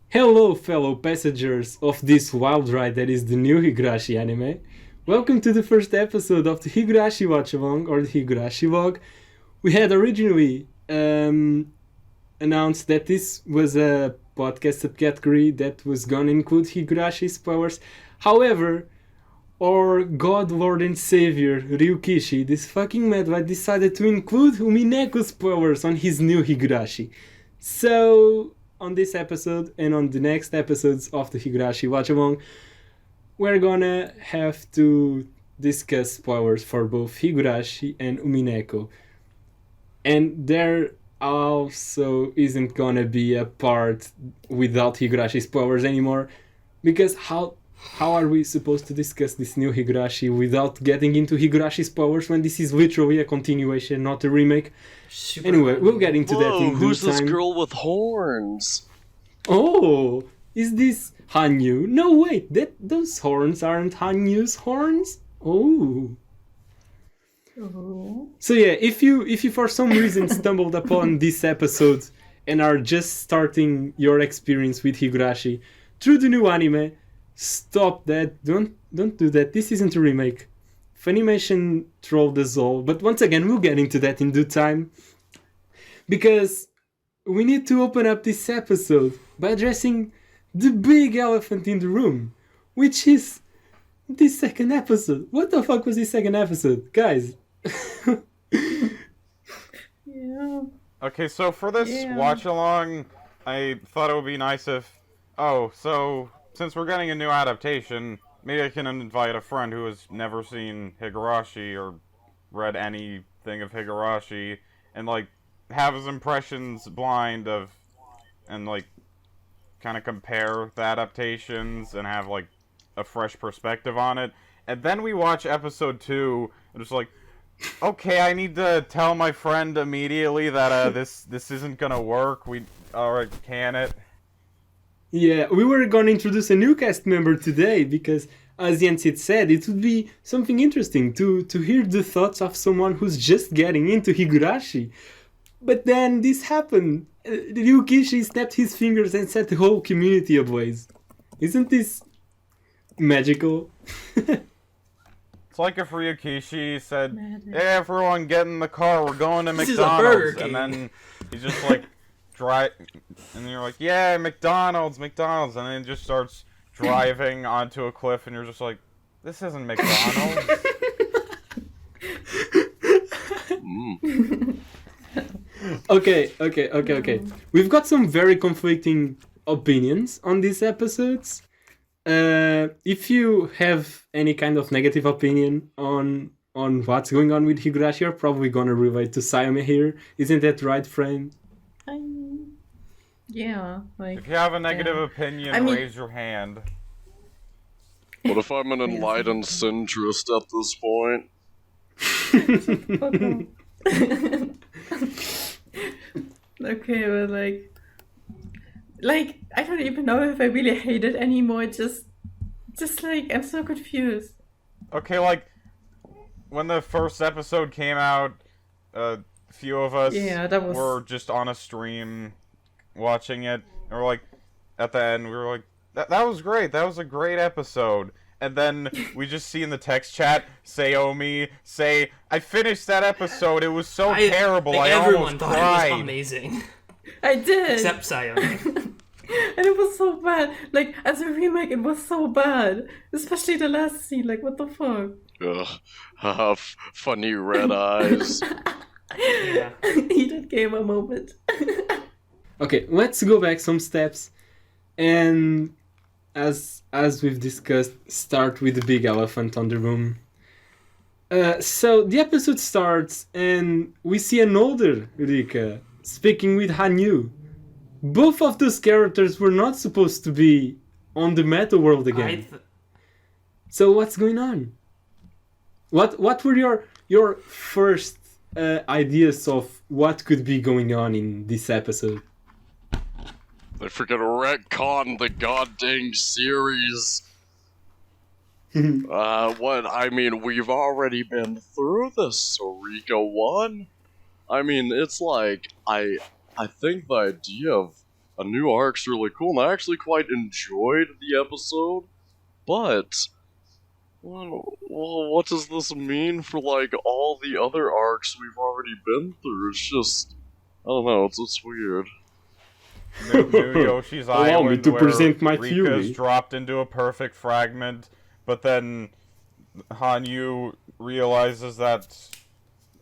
Hello, fellow passengers of this wild ride that is the new Higurashi anime. Welcome to the first episode of the Higurashi Watch-Along, or the Higurashi Log. We had originally announced that this was a podcast subcategory that was gonna include Higurashi's powers. However, our God, Lord and Savior, Ryukishi, this fucking madlad, decided to include Umineko's powers on his new Higurashi. So, on this episode and on the next episodes of the Higurashi Watch-Along, we're gonna have to discuss powers for both Higurashi and Umineko. And there also isn't gonna be a part without Higurashi's powers anymore, because how are we supposed to discuss this new Higurashi without getting into Higurashi's powers when this is literally a continuation, not a remake? Anyway, we'll get into that in due who's time. this girl with horns? Oh, is this Hanyu? No, wait, those horns aren't Hanyu's horns? Oh. So yeah, if you for some reason stumbled upon this episode and are just starting your experience with Higurashi through the new anime, stop that. Don't do that. This isn't a remake. Funimation trolled us all, but once again, we'll get into that in due time. Because we need to open up this episode by addressing the big elephant in the room, which is this second episode. What the fuck was this second episode? Guys. Yeah. Okay, so for this watch-along, I thought it would be nice if... Oh, so, since we're getting a new adaptation, maybe I can invite a friend who has never seen Higurashi or read anything of Higurashi, and, like, have his impressions blind of... and, like, kind of compare the adaptations and have, like, a fresh perspective on it. And then we watch episode 2, and it's like... Okay, I need to tell my friend immediately that this isn't gonna work. Alright, can it? Yeah, we were gonna introduce a new cast member today because, as Yensit said, it would be something interesting to hear the thoughts of someone who's just getting into Higurashi. But then this happened. Ryukishi snapped his fingers and set the whole community ablaze. Isn't this magical? It's like if Ryukishi said, "Hey everyone, get in the car, we're going to This is a Burger McDonald's," King. and then he's just like, and you're like, "Yeah, McDonald's," and then he just starts driving onto a cliff, and you're just like, "This isn't McDonald's." Okay. We've got some very conflicting opinions on these episodes. If you have any kind of negative opinion on what's going on with Higurashi, you're probably gonna relate to Sayome here. Isn't that right, friend? Yeah, like... If you have a negative opinion, raise your hand. What if I'm an enlightened centrist at this point? Okay, but like, I don't even know if I really hate it anymore, just like, I'm so confused. Okay, like, when the first episode came out, a few of us were just on a stream watching it, and we're like, at the end, we were like, that was great, that was a great episode. And then we just see in the text chat, Sayomi say, "I finished that episode, it was so terrible, I almost cried." Everyone thought it was amazing. I did! Except Sayome. And it was so bad. Like, as a remake, it was so bad. Especially the last scene, like, what the fuck? Ugh, funny red eyes. Yeah. Heated gamer moment. Okay, let's go back some steps, and as we've discussed, start with the big elephant on the room. So the episode starts, and we see an older Rika speaking with Hanyu. Both of those characters were not supposed to be on the meta world again. So what's going on? What were your first ideas of what could be going on in this episode? They forget to retcon the goddamn series. We've already been through this, Eureka 1. I mean, it's like, I think the idea of a new arc's really cool, and I actually quite enjoyed the episode, but well, what does this mean for, like, all the other arcs we've already been through? It's just, I don't know, it's weird. New Yoshi's Allow me Island, to where present my Rika's theory. dropped into a perfect fragment, but then Hanyu realizes that,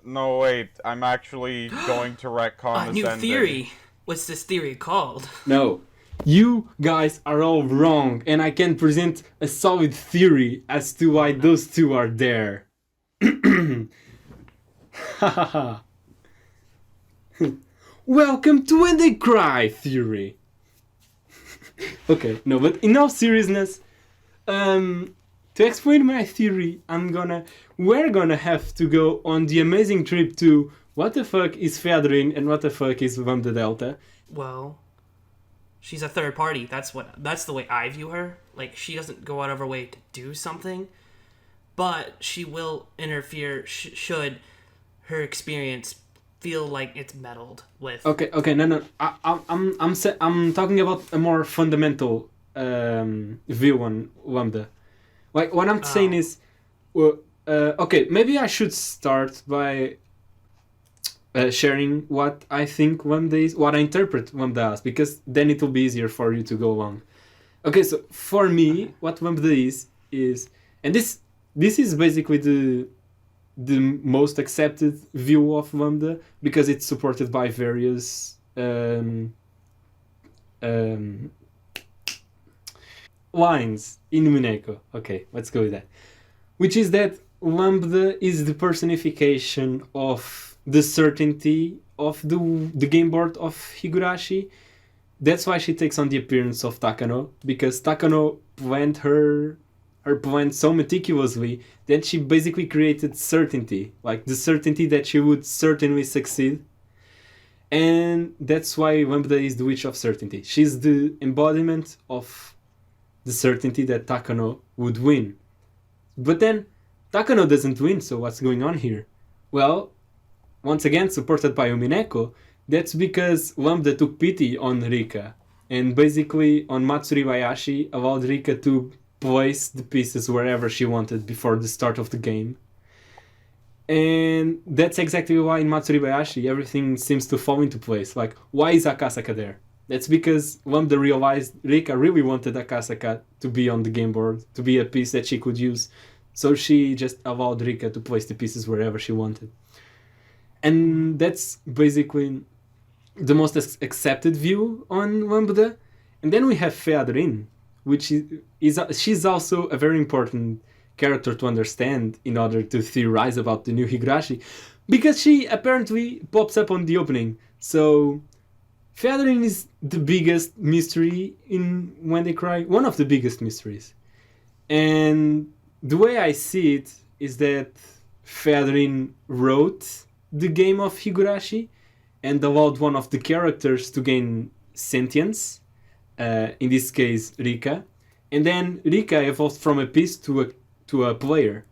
no wait, I'm actually going to retcon A this new ending. theory. What's this theory called? No. You guys are all wrong, and I can present a solid theory as to why those two are there. Welcome to When They Cry theory. Okay, no, but in all seriousness, to explain my theory, we're gonna have to go on the amazing trip to what the fuck is Featherin and what the fuck is Lambda Delta. Well, she's a third party. That's the way I view her. Like, she doesn't go out of her way to do something, but she will interfere should her experience feel like it's meddled with. Okay, no. I'm talking about a more fundamental view on Lambda. Like, what I'm saying is, okay, maybe I should start by sharing what I think Lambda is, what I interpret Lambda as, because then it will be easier for you to go along. Okay, so for me, what Lambda is, and this is basically the most accepted view of Lambda, because it's supported by various lines in Umineko. Okay, let's go with that. Which is that Lambda is the personification of the certainty of the game board of Higurashi. That's why she takes on the appearance of Takano, because Takano planned her plan so meticulously that she basically created certainty, like the certainty that she would certainly succeed. And that's why Lambda is the Witch of Certainty. She's the embodiment of the certainty that Takano would win. But then Takano doesn't win, so what's going on here? Well, once again, supported by Umineko, that's because Lambda took pity on Rika, and basically on Matsuri Bayashi allowed Rika to place the pieces wherever she wanted before the start of the game. And that's exactly why in Matsuri Bayashi everything seems to fall into place. Like, why is Akasaka there? That's because Lambda realized Rika really wanted Akasaka to be on the game board, to be a piece that she could use. So she just allowed Rika to place the pieces wherever she wanted. And that's basically the most accepted view on Lambda. And then we have Featherin, which is she's also a very important character to understand in order to theorize about the new Higurashi, because she apparently pops up on the opening. So Featherin is the biggest mystery in When They Cry, one of the biggest mysteries. And the way I see it is that Featherin wrote the game of Higurashi and allowed one of the characters to gain sentience, in this case Rika, and then Rika evolved from a piece to a player.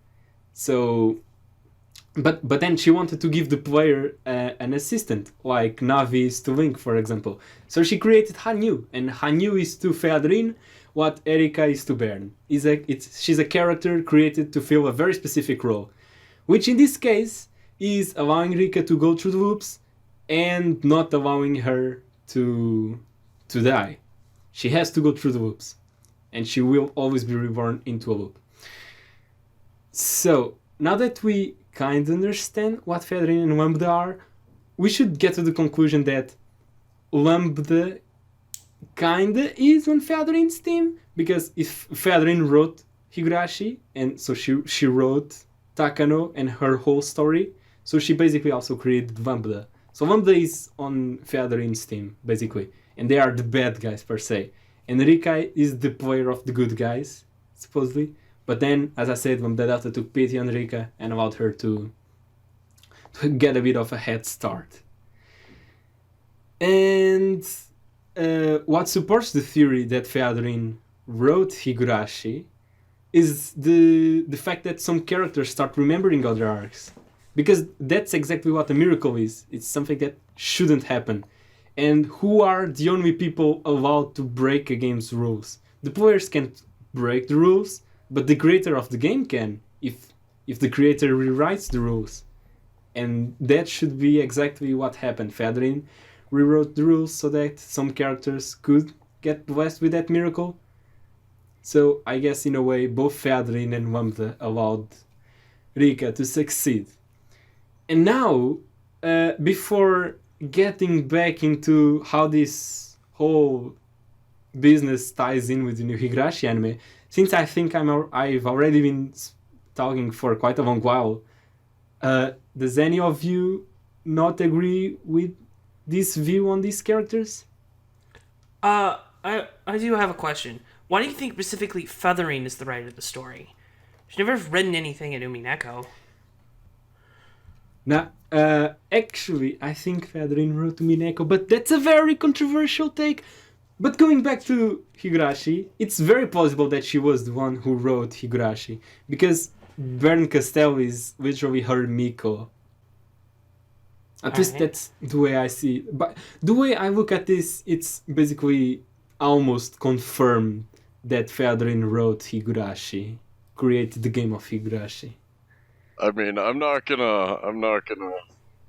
So, but then she wanted to give the player an assistant, like Navi is to Link, for example. So she created Hanyu, and Hanyu is to Featherin what Erika is to Bern. She's a character created to fill a very specific role, which in this case is allowing Rika to go through the loops and not allowing her to die. She has to go through the loops, and she will always be reborn into a loop. So, now that we kind of understand what Featherin and Lambda are, we should get to the conclusion that Lambda kinda is on Featherin's team, because if Featherin wrote Higurashi, and so she wrote Takano and her whole story, so she basically also created Lambda. So Lambda is on Featherin's team, basically, and they are the bad guys per se. And Rika is the player of the good guys, supposedly. But then, as I said, Lambda Delta took pity on Rika and allowed her to get a bit of a head start. And what supports the theory that Featherin wrote Higurashi is the fact that some characters start remembering other arcs. Because that's exactly what a miracle is. It's something that shouldn't happen. And who are the only people allowed to break a game's rules? The players can't break the rules, but the creator of the game can, if the creator rewrites the rules. And that should be exactly what happened. Featherin rewrote the rules so that some characters could get blessed with that miracle. So I guess in a way both Featherin and Wamda allowed Rika to succeed. And now, before getting back into how this whole business ties in with the new Higurashi anime, since I think I've already been talking for quite a long while, does any of you not agree with this view on these characters? I do have a question. Why do you think specifically Feathering is the writer of the story? She's never written anything in Umineko. Now, actually, I think Featherin wrote Umineko, but that's a very controversial take. But going back to Higurashi, it's very plausible that she was the one who wrote Higurashi, because Bern Castell is literally her Miko. At least that's the way I see it. But the way I look at this, it's basically almost confirmed that Featherin wrote Higurashi, created the game of Higurashi. I mean, I'm not gonna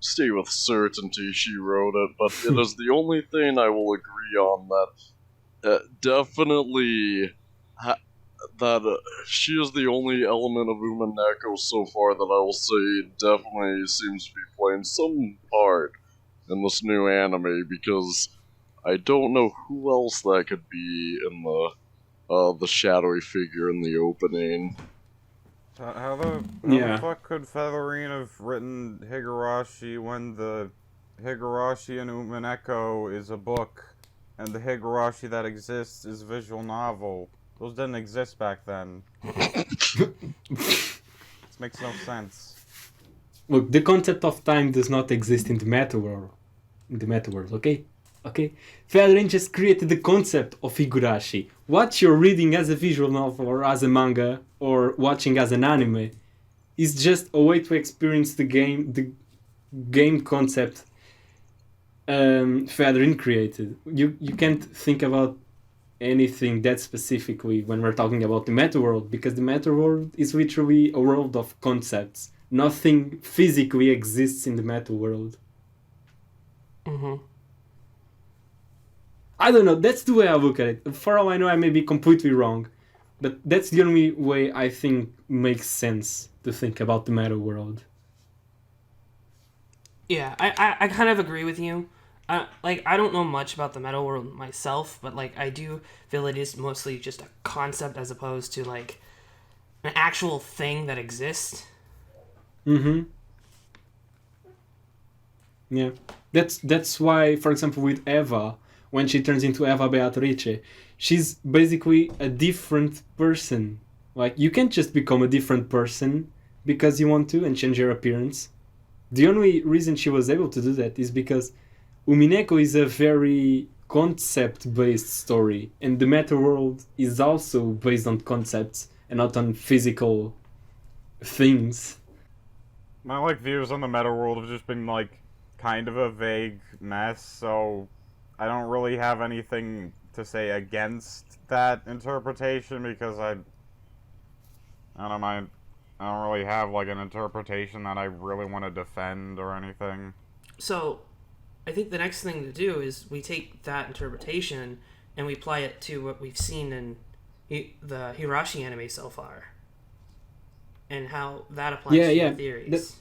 say with certainty she wrote it, but it is the only thing I will agree on that definitely that she is the only element of Umineko so far that I will say definitely seems to be playing some part in this new anime, because I don't know who else that could be in the shadowy figure in the opening. How the fuck could Featherin have written Higurashi when the Higurashi and Umineko is a book, and the Higurashi that exists is a visual novel? Those didn't exist back then. This makes no sense. Look, the concept of time does not exist in the meta world. Okay? Featherin just created the concept of Higurashi. What you're reading as a visual novel or as a manga or watching as an anime is just a way to experience the game concept Featherin created. You can't think about anything that specifically when we're talking about the meta world, because the meta world is literally a world of concepts. Nothing physically exists in the meta world. I don't know, that's the way I look at it. For all I know, I may be completely wrong, but that's the only way I think makes sense to think about the meta world. Yeah, I kind of agree with you. I don't know much about the meta world myself, but I do feel it is mostly just a concept as opposed to an actual thing that exists. Yeah, that's why, for example, with Eva, when she turns into Eva Beatrice, she's basically a different person. You can't just become a different person because you want to and change your appearance. The only reason she was able to do that is because Umineko is a very concept-based story, and the meta world is also based on concepts and not on physical things. My views on the meta world have just been kind of a vague mess, so I don't really have anything to say against that interpretation, because I don't really have an interpretation that I really want to defend or anything. So I think the next thing to do is we take that interpretation and we apply it to what we've seen in the Higurashi anime so far, and how that applies to the theories.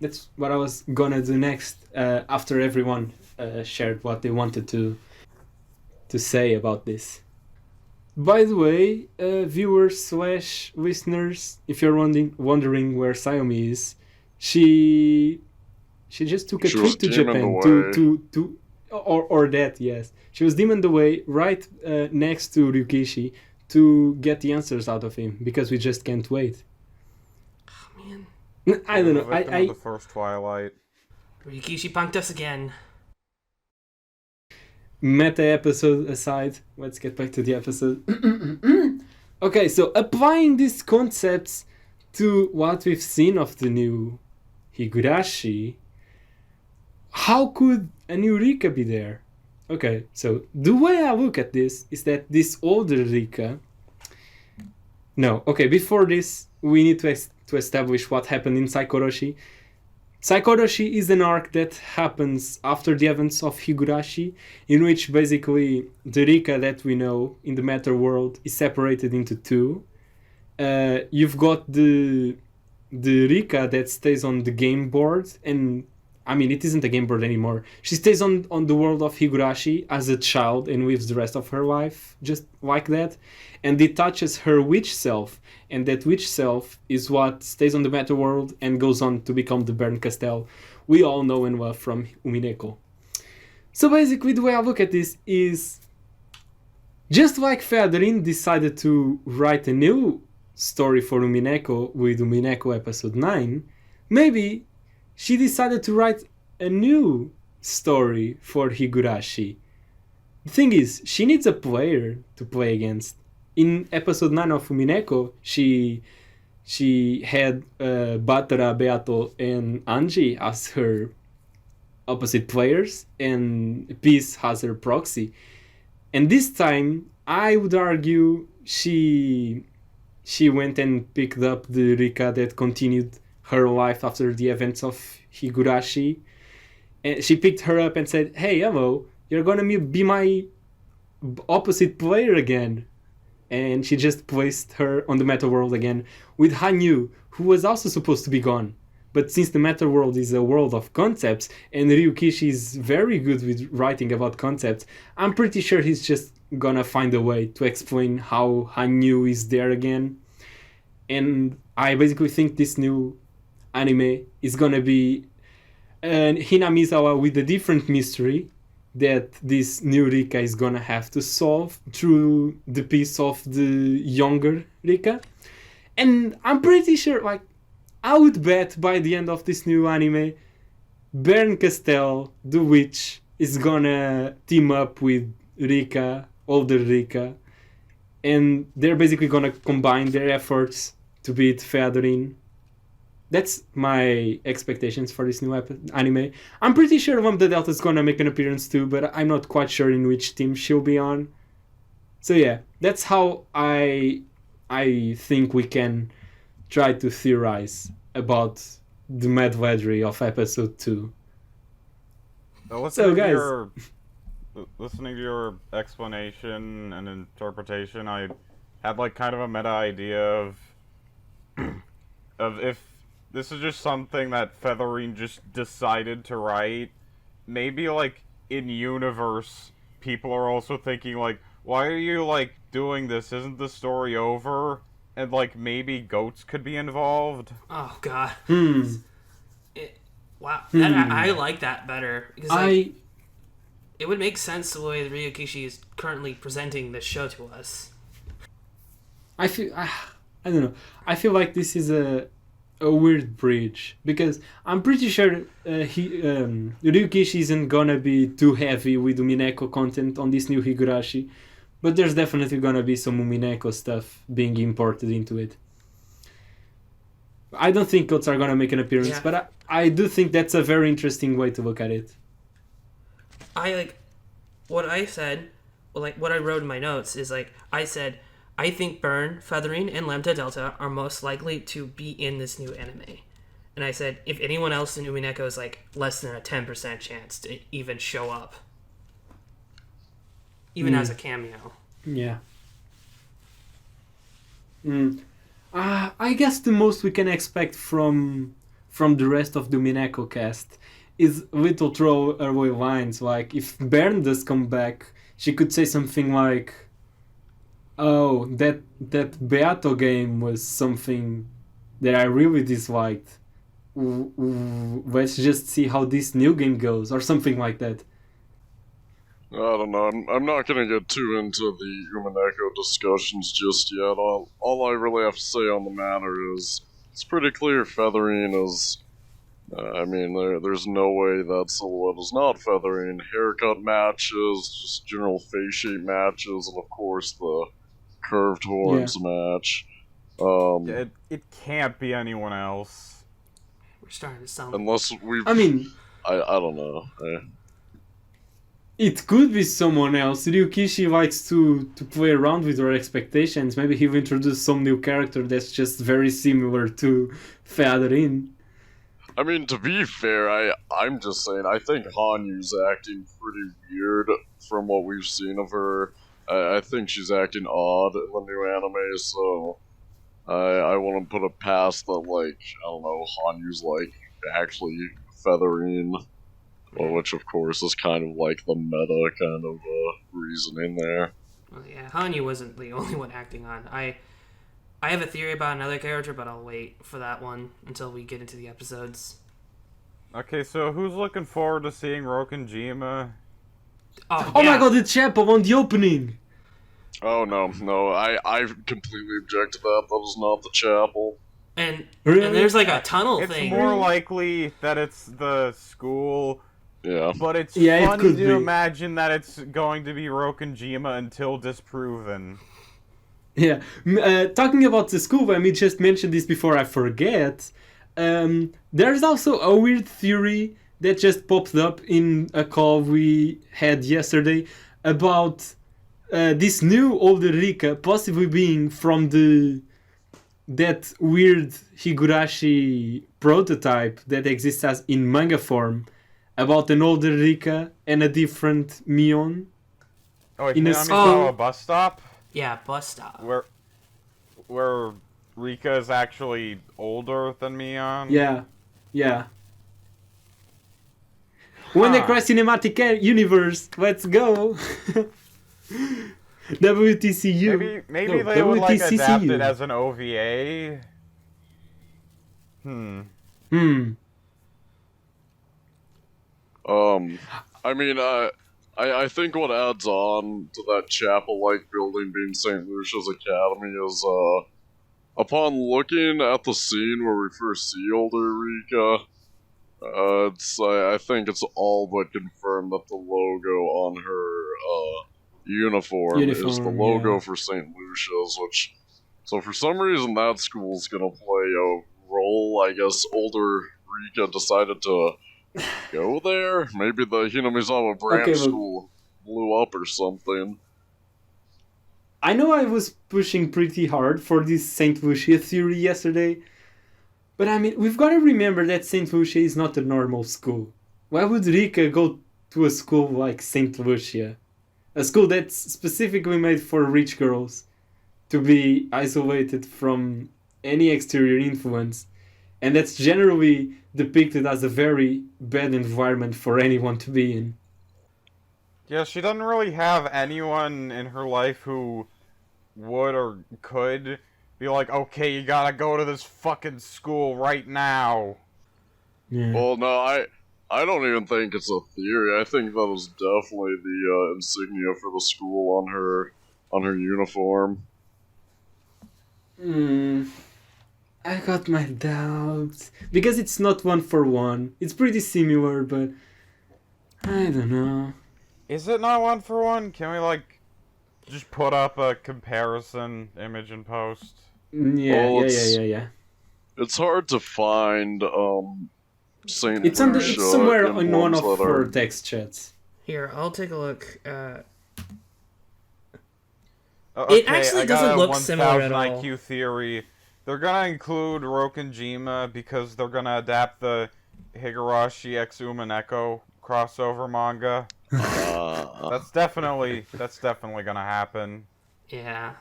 That's what I was gonna do next, after everyone shared what they wanted to say about this. By the way, viewers / listeners, if you're wondering where Sayumi is, she just took a trip to Japan yes. She was demoned away right next to Ryukishi to get the answers out of him, because we just can't wait. Oh man. I don't know. The first Twilight. Ryukishi punked us again. Meta episode aside, let's get back to the episode. Okay, so applying these concepts to what we've seen of the new Higurashi, how could a new Rika be there? Okay, so the way I look at this is that this older Rika... No, okay, before this, we need to establish what happened in Saikoroshi. Saikoroshi is an arc that happens after the events of Higurashi, in which basically the Rika that we know in the matter world is separated into two. You've got the Rika that stays on the game board, and I mean, it isn't a game board anymore. She stays on the world of Higurashi as a child and lives the rest of her life just like that, and detaches her witch self, and that witch self is what stays on the matter world and goes on to become the Baron Castell we all know and love from Umineko. So basically, the way I look at this is, just like Featherin decided to write a new story for Umineko with Umineko episode 9, maybe she decided to write a new story for Higurashi. The thing is, she needs a player to play against. In episode 9 of Umineko, she had Batara, Beato, and Anji as her opposite players, and Peace as her proxy. And this time, I would argue she went and picked up the Rika that continued her life after the events of Higurashi. And she picked her up and said, "Hey, hello, you're gonna be my opposite player again." And she just placed her on the meta world again with Hanyu, who was also supposed to be gone. But since the meta world is a world of concepts, and Ryukishi is very good with writing about concepts, I'm pretty sure he's just gonna find a way to explain how Hanyu is there again. And I basically think this new anime is gonna be Hinamizawa with a different mystery that this new Rika is gonna have to solve through the piece of the younger Rika. And I'm pretty sure, like, I would bet by the end of this new anime, Baron Castell, the witch, is gonna team up with Rika, older Rika, and they're basically gonna combine their efforts to beat Featherin. That's my expectations for this new anime. I'm pretty sure Lambda Delta is gonna make an appearance too, but I'm not quite sure in which team she'll be on. So yeah, that's how I think we can try to theorize about the madladery of episode 2. Listening to your explanation and interpretation, I had like kind of a meta idea of if this is just something that Featherin just decided to write, maybe like in universe people are also thinking like, why are you like doing this? Isn't the story over? And like maybe goats could be involved. Oh god. Wow. I like that better because like, it would make sense the way Ryukishi is currently presenting this show to us. I don't know. I feel like this is a weird bridge because I'm pretty sure Ryukishi isn't gonna be too heavy with Umineko content on this new Higurashi, but there's definitely gonna be some Umineko stuff being imported into it. I don't think goats are gonna make an appearance, but I do think that's a very interesting way to look at it. I like what I said, like what I wrote in my notes is like I said I think Burn, Featherin, and Lambda Delta are most likely to be in this new anime. And I said, if anyone else in Umineko is like less than a 10% chance to even show up. Even as a cameo. Yeah. I guess the most we can expect from the rest of the Umineko cast is little throwaway lines. Like, if Bern does come back, she could say something like, "Oh, that Beato game was something that I really disliked. Let's just see how this new game goes," or something like that. I don't know. I'm not gonna get too into the Umineko discussions just yet. All I really have to say on the matter is it's pretty clear Featherin is. There's no way that silhouette is not Featherin. Haircut matches, just general face shape matches, and of course the curved horns match. It can't be anyone else. We're starting to sound. Unless we. I mean, I don't know. it could be someone else. Ryukishi likes to play around with your expectations. Maybe he'll introduce some new character that's just very similar to Featherin. I mean, to be fair, I'm just saying, I think Hanyu's acting pretty weird from what we've seen of her. I think she's acting odd in the new anime, so I wouldn't put it past that, like, I don't know, Hanyu's, like, actually feathering, which, of course, is kind of like the meta kind of reasoning there. Well, yeah, Hanyu wasn't the only one acting on. I have a theory about another character, but I'll wait for that one until we get into the episodes. Okay, so who's looking forward to seeing Rokenjima? Oh, Oh yeah. my god, the chapel on the opening! Oh, no, I completely object to that. That is not the chapel. And Really? there's like a tunnel It's thing. more likely that it's the school, Yeah. but it's Yeah, it funny could to be. imagine that it's going to be Rokenjima until disproven. Yeah, talking about the school, let me just mention this before I forget. There's also a weird theory that just popped up in a call we had yesterday about this new older Rika possibly being from that weird Higurashi prototype that exists as in manga form, about an older Rika and a different Mion. Oh, In a Hinamizawa bus stop? Yeah, bus stop. Where Rika is actually older than Mion? Yeah. When the Cry Cinematic Universe, let's go! WTCU. Maybe No, they would like adapt WTCCU. it as an OVA. I mean, I think what adds on to that chapel-like building being St. Lucia's Academy is, upon looking at the scene where we first see older Rika, I think it's all but confirmed that the logo on her, uniform is the logo yeah. for St. Lucia's, so for some reason that school's gonna play a role. I guess older Rika decided to go there. Maybe the Hinamizawa branch school blew up or something. I know I was pushing pretty hard for this St. Lucia theory yesterday, but I mean, we've got to remember that St. Lucia is not a normal school. Why would Rika go to a school like St. Lucia? A school that's specifically made for rich girls to be isolated from any exterior influence, and that's generally depicted as a very bad environment for anyone to be in. Yeah, she doesn't really have anyone in her life who would or could be like, okay, you gotta go to this fucking school right now. Yeah. Well, no, I don't even think it's a theory. I think that was definitely the insignia for the school on her uniform. I got my doubts because it's not one for one. It's pretty similar, but I don't know. Is it not one for one? Can we, like, just put up a comparison image and post? Yeah. It's hard to find Saint It's Lucia somewhere in one emblems of that her are- text chats. Here, I'll take a look. Okay, actually I got doesn't a look similar at 1000 all. IQ theory. They're gonna include Rokenjima because they're gonna adapt the Higurashi x Umineko crossover manga. That's definitely gonna happen. Yeah.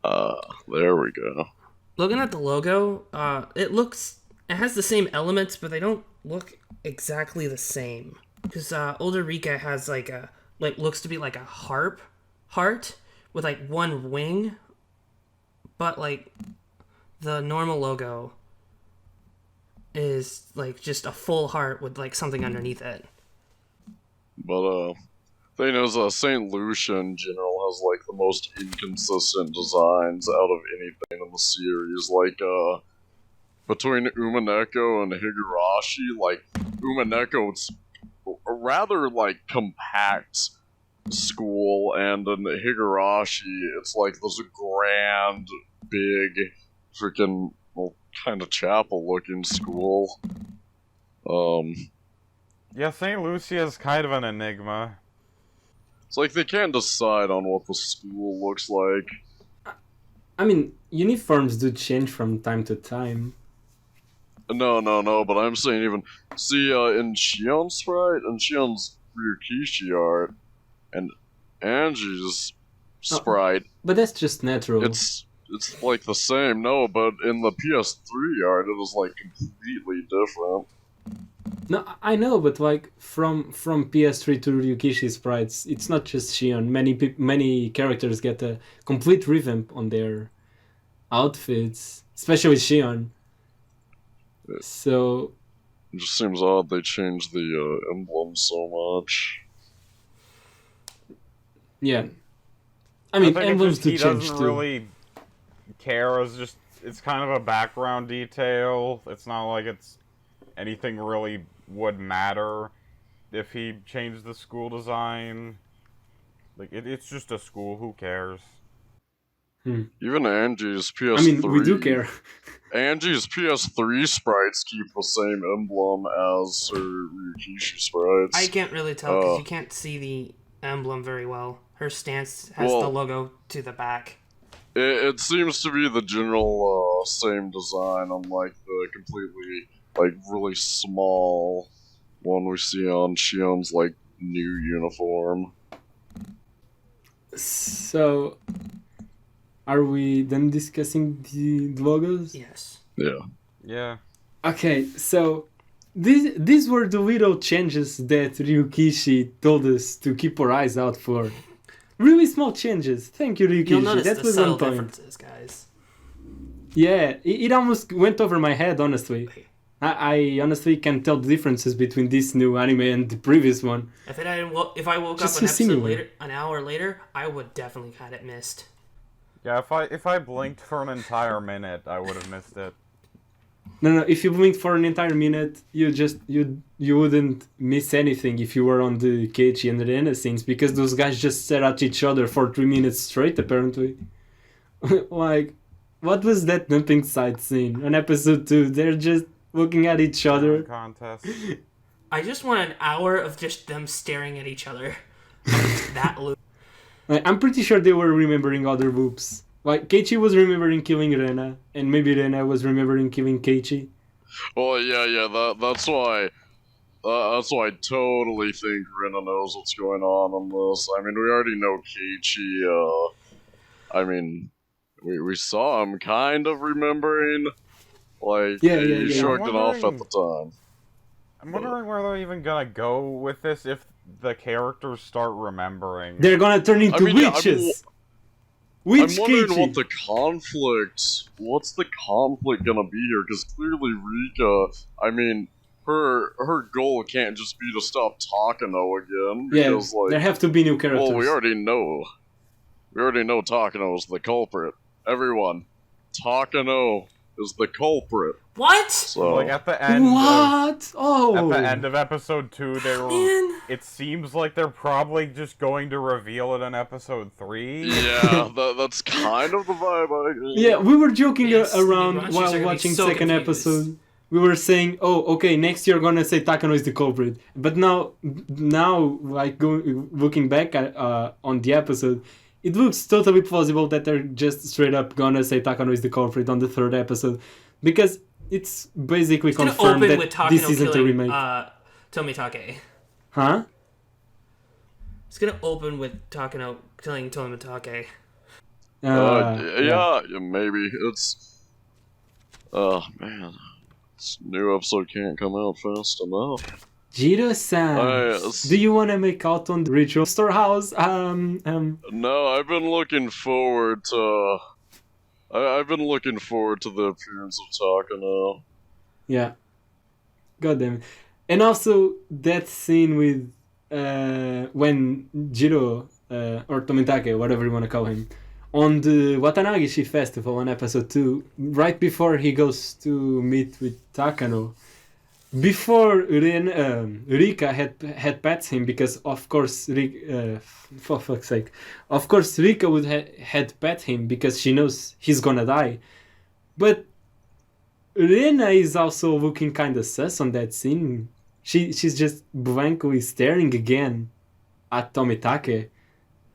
There we go. Looking at the logo, it has the same elements, but they don't look exactly the same. Because older Rika has looks to be like a heart with like one wing, but like the normal logo is like just a full heart with like something underneath it. But thing is, Saint Lucia in general has like the most inconsistent designs out of anything in the series. Like between Umineko and Higurashi, like Umineko, it's a rather like compact school, and in Higurashi, it's like this grand, big, freaking kind of chapel-looking school. Yeah, St. Lucia's kind of an enigma. It's like they can't decide on what the school looks like. I mean, uniforms do change from time to time. No, but I'm saying even... See, in Shion's sprite, and Shion's Ryukishi art, and Angie's sprite, But that's just natural. it's like the same, no, but in the PS3 art, it was like completely different. No, I know, but like from PS3 to Ryukishi sprites, it's not just Shion. Many characters get a complete revamp on their outfits, especially Shion. So It just seems odd they changed the emblem so much. yeah, I mean think emblems do he change doesn't too. really care. It's kind of a background detail. It's not like it's anything really would matter if he changed the school design. Like it's just a school. Who cares? Even Angie's PS3... I mean, we do care. Angie's PS3 sprites keep the same emblem as her Ryukishi sprites. I can't really tell because you can't see the emblem very well. Her stance has the logo to the back. It seems to be the general same design on like the completely like really small one we see on Shion's like new uniform. So, are we then discussing the logos? Yes. Yeah. Yeah. Okay, so these were the little changes that Ryukishi told us to keep our eyes out for. Really small changes. Thank you, Ryukishi. You'll notice That the was subtle on point. differences, guys. Yeah, it almost went over my head, honestly. I honestly can't tell the differences between this new anime and the previous one. If I woke Just up an to simulate. episode later, an hour later, I would definitely had it missed. Yeah, if I blinked for an entire minute, I would have missed it. No, if you blinked for an entire minute, you wouldn't miss anything if you were on the Keiichi and Rena scenes, because those guys just stare at each other for 3 minutes straight, apparently. Like, what was that dumping site scene on episode 2? They're just looking at each other. Contest. I just want an hour of just them staring at each other. That loop. Like, I'm pretty sure they were remembering other loops. Like, Keiichi was remembering killing Rena, and maybe Rena was remembering killing Keiichi. Well, yeah. That's why I totally think Rena knows what's going on this. I mean, we already know Keiichi. I mean, we saw him kind of remembering. Like, he shrugged it off at the time. I'm wondering where they're even gonna go with this if the characters start remembering. They're gonna turn into witches! Witch I'm wondering Keiichi! what's the conflict gonna be here? Because clearly Rika, I mean, her goal can't just be to stop Takano again. Because, Yeah, there have to be new characters. well, we already know Takano's the culprit. Everyone, Takano is the culprit. What? So, Like at the end. What? Oh! At the end of episode 2, they were. Man. It seems like they're probably just going to reveal it in episode 3. yeah, that's kind of the vibe I get. Yeah, we were joking Yes, around the Higurashis are while gonna be watching so second confused. episode. We were saying, oh, okay, next you're gonna say Takano is the culprit. But now, like, looking back at, on the episode, it looks totally plausible that they're just straight up gonna say Takano is the culprit on the third episode. Because it's basically It's gonna confirmed open that with Takano this isn't a killing remake. Tomitake. Huh? It's gonna open with Takano killing Tomitake. Yeah, maybe. It's... Oh, man. This new episode can't come out fast enough. Jiro-san, do you want to make out on the ritual storehouse? No, I've been looking forward to... I've been looking forward to the appearance of Takano. Yeah. God damn it. And also, that scene with... when Jiro, or Tomitake, whatever you want to call him, on the Watanagishi festival on episode 2, right before he goes to meet with Takano, before Rika had pets him, because of course for fuck's sake, of course Rika would had pet him because she knows he's gonna die. But Rena is also looking kinda sus on that scene. she's just blankly staring again at Tomitake.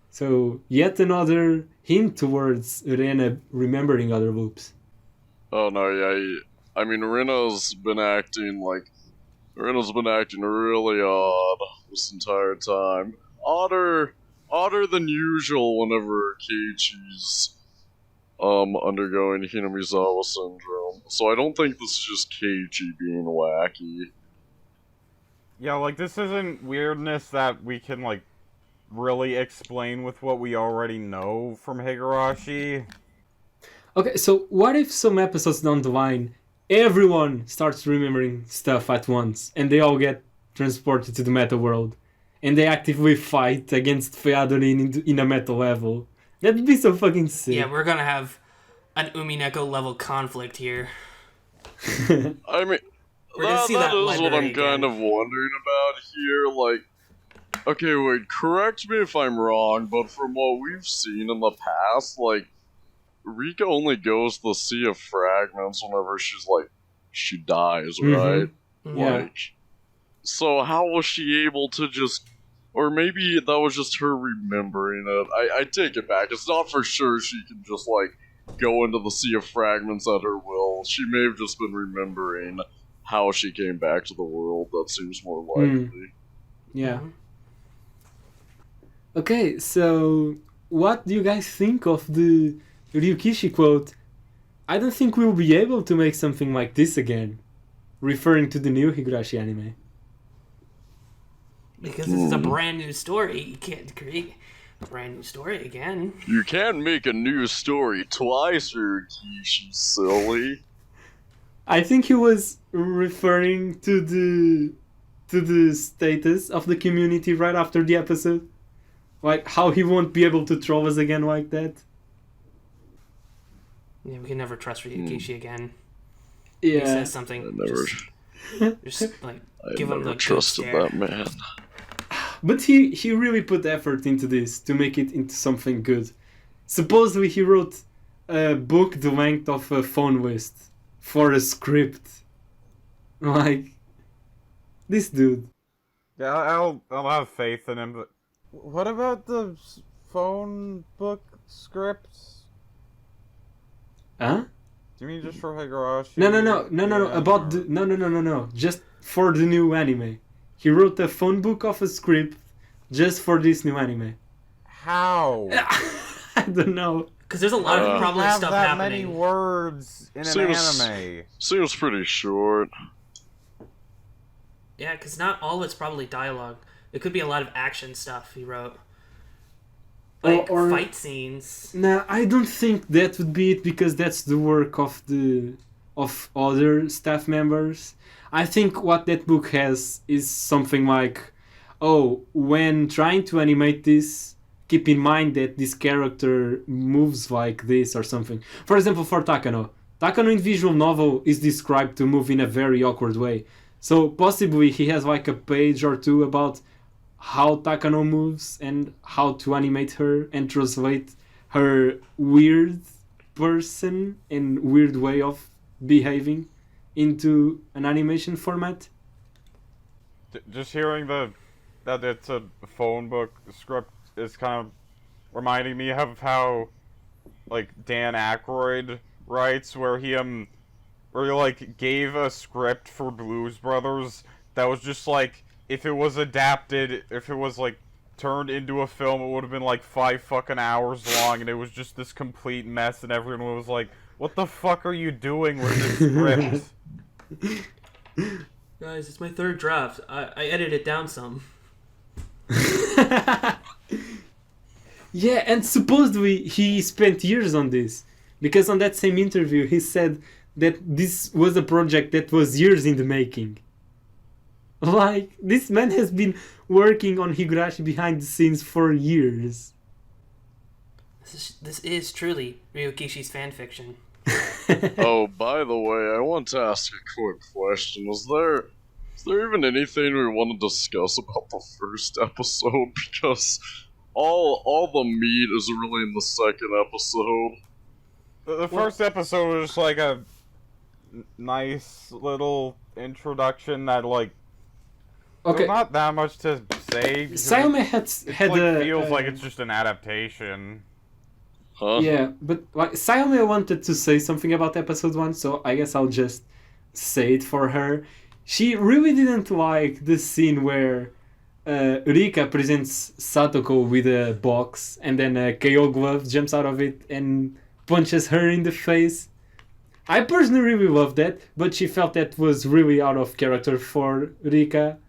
So yet another hint towards Rena remembering other loops. Oh no, yeah. I mean, Rena's been acting really odd this entire time. Odder than usual whenever Keiichi's undergoing Hinamizawa syndrome. So I don't think this is just Keiichi being wacky. Yeah, like, this isn't weirdness that we can, like, really explain with what we already know from Higurashi. Okay, so what if some episodes down the line, everyone starts remembering stuff at once, and they all get transported to the meta world, and they actively fight against Featherin in a meta level? That'd be so fucking sick. Yeah, we're gonna have an Umineko level conflict here. I mean, We're gonna see that that is what I'm again. kind of wondering about here. Like, okay, wait, correct me if I'm wrong, but from what we've seen in the past, like, Rika only goes to the Sea of Fragments whenever she dies, right? Yeah. Like, so how was she able to just, or maybe that was just her remembering it. I take it back. It's not for sure she can just, like, go into the Sea of Fragments at her will. She may have just been remembering how she came back to the world. That seems more likely. Yeah. Okay, so what do you guys think of the Ryukishi quote? I don't think we'll be able to make something like this again, referring to the new Higurashi anime. Because this is a brand new story. You can't create a brand new story again. You can't make a new story twice, Rikishi, silly. I think he was referring to the status of the community right after the episode. Like, how he won't be able to troll us again like that. Yeah, we can never trust Ryukishi again. Yeah. He says something, just like, give him the good trusted stare. that man. But he really put effort into this to make it into something good. Supposedly he wrote a book the length of a phone list for a script. Like, this dude. Yeah, I'll have faith in him, but what about the phone book scripts? Huh? Do you mean just for Higurashi? No. About the no. Just for the new anime. He wrote a phone book of a script just for this new anime. How? I don't know. Because there's a lot of probably have stuff that happening. many words in an anime. Seems pretty short. Yeah, because not all of it's probably dialogue. It could be a lot of action stuff he wrote. Like Or fight scenes. Nah, I don't think that would be it, because that's the work of other staff members. I think what that book has is something like, oh, when trying to animate this, keep in mind that this character moves like this or something. For example, for Takano in visual novel is described to move in a very awkward way. So possibly he has like a page or two about how Takano moves and how to animate her and translate her weird person and weird way of behaving into an animation format. Just hearing that it's a phone book script is kind of reminding me of how, like, Dan Aykroyd writes, where he like gave a script for Blues Brothers that was just like, if it was adapted, if it was like turned into a film, it would have been like 5 fucking hours long, and it was just this complete mess, and everyone was like, what the fuck are you doing with this script? Guys, it's my third draft. I edited it down some. Yeah, and supposedly he spent years on this, because on that same interview he said that this was a project that was years in the making. Like, this man has been working on Higurashi behind the scenes for years. This is truly Ryukishi's fanfiction. Oh, by the way, I want to ask a quick question. Is there even anything we want to discuss about the first episode? Because all the meat is really in the second episode. The first episode was just like a nice little introduction that, like, Okay, There's not that much to say. because Sayome it had like, a feels like it's just an adaptation. Huh? yeah, but like Sayome wanted to say something about episode 1, so I guess I'll just say it for her. She really didn't like the scene where Rika presents Satoko with a box and then a KO glove jumps out of it and punches her in the face. I personally really loved that, but she felt that was really out of character for Rika.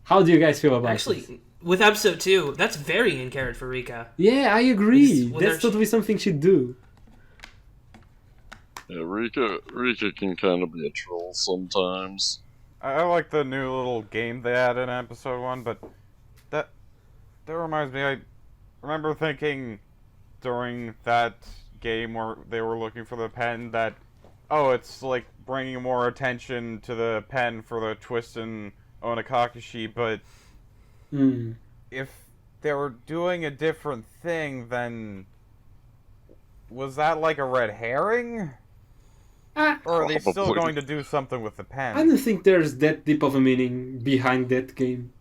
How do you guys feel about Actually, this? with episode 2, that's very in character for Rika. Yeah, I agree. Because That's totally something she'd do. Yeah, Rika can kind of be a troll sometimes. I like the new little game they had in episode 1, but that reminds me. I remember thinking during that game where they were looking for the pen that, oh, it's like bringing more attention to the pen for the twist in Onakakushi, but Hmm. if they were doing a different thing, then was that like a red herring? Or are they still Probably. going to do something with the pen? I don't think there's that deep of a meaning behind that game.